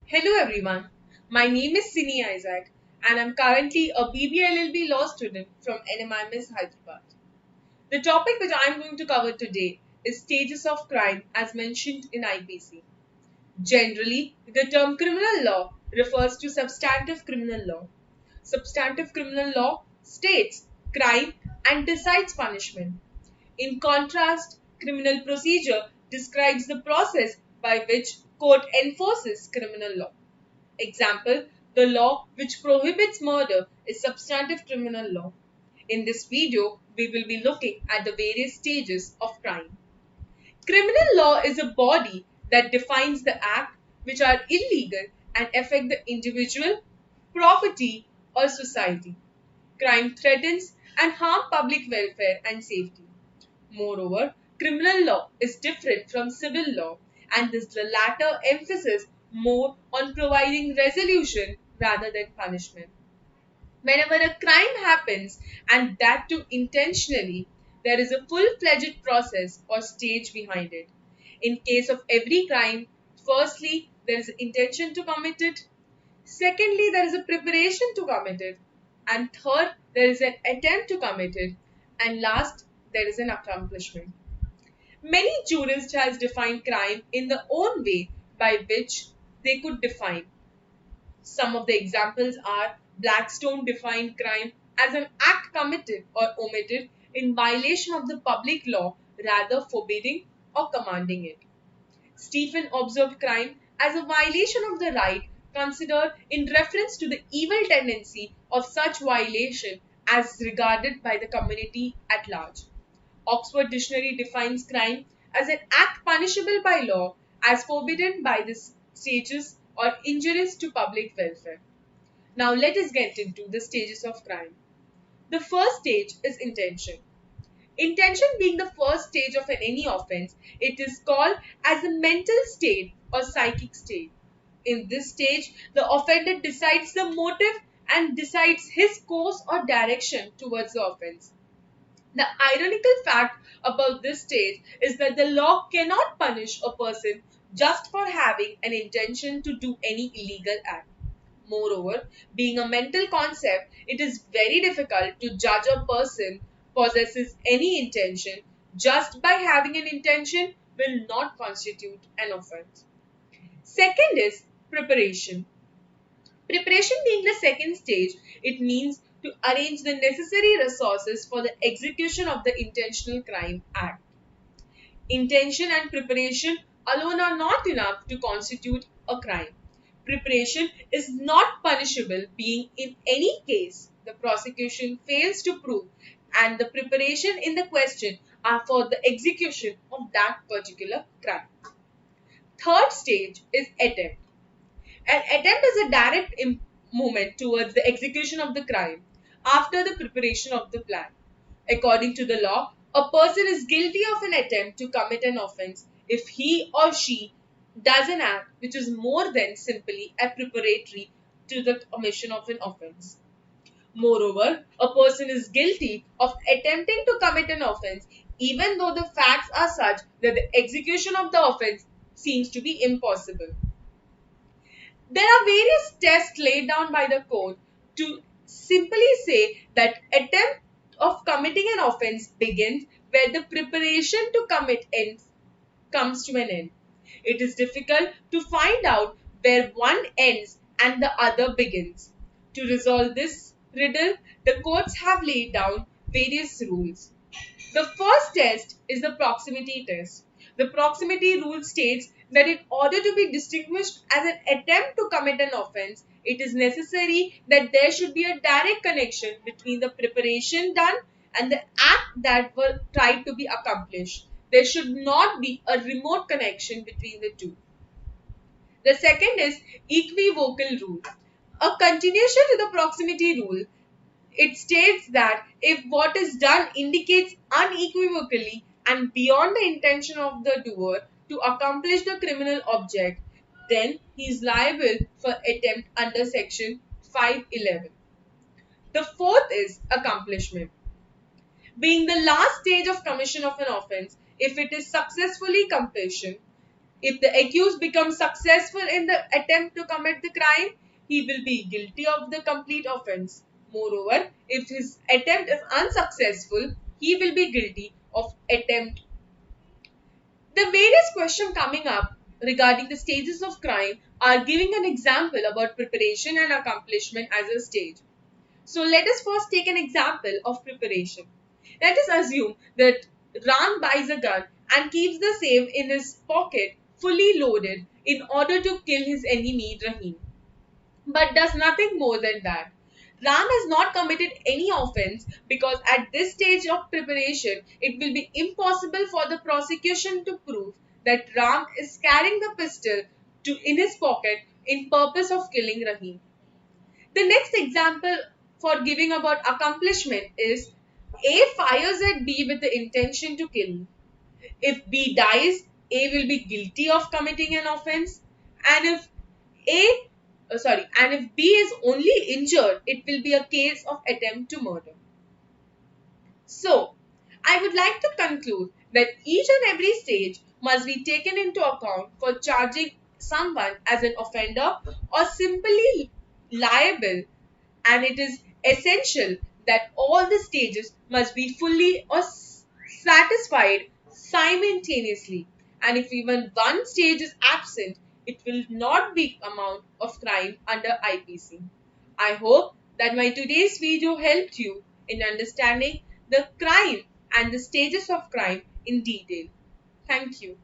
Hello everyone, my name is Sini and I'm currently a BBLLB law student from NMIMS Hyderabad. The topic which I'm going to cover today is stages of crime as mentioned in IPC. Generally, the term criminal law refers to substantive criminal law. Substantive criminal law states crime and decides punishment. In contrast, criminal procedure describes the process by which court enforces criminal law. Example, the law which prohibits murder is substantive criminal law. In this video, we will be looking at the various stages of crime. Criminal law is a body that defines the acts which are illegal and affect the individual, property, or society. Crime threatens and harms public welfare and safety. Moreover, criminal law is different from civil law, and this the latter emphasis more on providing resolution rather than punishment. Whenever a crime happens, and that too intentionally, there is a full-fledged process or stage behind it. In case of every crime, firstly, there is intention to commit it. Secondly, there is a preparation to commit it. And third, there is an attempt to commit it. And last, there is an accomplishment. Many jurists has defined crime in their own way by which they could define. Some of the examples are Blackstone defined crime as an act committed or omitted in violation of the public law rather forbidding or commanding it. Stephen observed crime as a violation of the right considered in reference to the evil tendency of such violation as regarded by the community at large. Oxford Dictionary defines crime as an act punishable by law as forbidden by the stages or injuries to public welfare. Now let us get into the stages of crime. The first stage is intention. Intention being the first stage of any offense, it is called as a mental state or psychic state. In this stage, the offender decides the motive and decides his course or direction towards the offense. The ironical fact about this stage is that the law cannot punish a person just for having an intention to do any illegal act. Moreover, being a mental concept, it is very difficult to judge a person possesses any intention just by having an intention will not constitute an offense. Second is preparation. Preparation being the second stage, it means to arrange the necessary resources for the execution of the intentional crime act. Intention and preparation alone are not enough to constitute a crime. Preparation is not punishable being in any case the prosecution fails to prove and the preparation in the question are for the execution of that particular crime. Third stage is attempt. An attempt is a direct movement towards the execution of the crime after the preparation of the plan. According to the law, a person is guilty of an attempt to commit an offense if he or she does an act which is more than simply a preparatory to the commission of an offense. Moreover, a person is guilty of attempting to commit an offense even though the facts are such that the execution of the offense seems to be impossible. There are various tests laid down by the court to simply say that attempt of committing an offense begins where the preparation to commit comes to an end. It is difficult to find out where one ends and the other begins. To resolve this riddle, the courts have laid down various rules. The first test is the proximity test. The proximity rule states that in order to be distinguished as an attempt to commit an offense, it is necessary that there should be a direct connection between the preparation done and the act that were tried to be accomplished. There should not be a remote connection between the two. The second is equivocal rule. A continuation to the proximity rule, it states that if what is done indicates unequivocally and beyond the intention of the doer to accomplish the criminal object, then he is liable for attempt under section 511. The fourth is accomplishment. Being the last stage of commission of an offense, if it is successfully completion, If the accused becomes successful in the attempt to commit the crime, he will be guilty of the complete offense. Moreover, if his attempt is unsuccessful, he will be guilty of attempt. The various questions coming up regarding the stages of crime are giving an example about preparation and accomplishment as a stage. So let us first take an example of preparation. Let us assume that Ram buys a gun and keeps the same in his pocket fully loaded in order to kill his enemy Rahim, but does nothing more than that. Ram has not committed any offense because at this stage of preparation, it will be impossible for the prosecution to prove that Ram is carrying the pistol in his pocket in purpose of killing Rahim. The next example for giving about accomplishment is A fires at B with the intention to kill. If B dies, A will be guilty of committing an offense, and if and if B is only injured, it will be a case of attempt to murder. So, I would like to conclude that each and every stage must be taken into account for charging someone as an offender or simply liable, and it is essential that all the stages must be fully or satisfied simultaneously, and if even one stage is absent, it will not be amount of crime under IPC. I hope that my today's video helped you in understanding the crime and the stages of crime in detail. Thank you.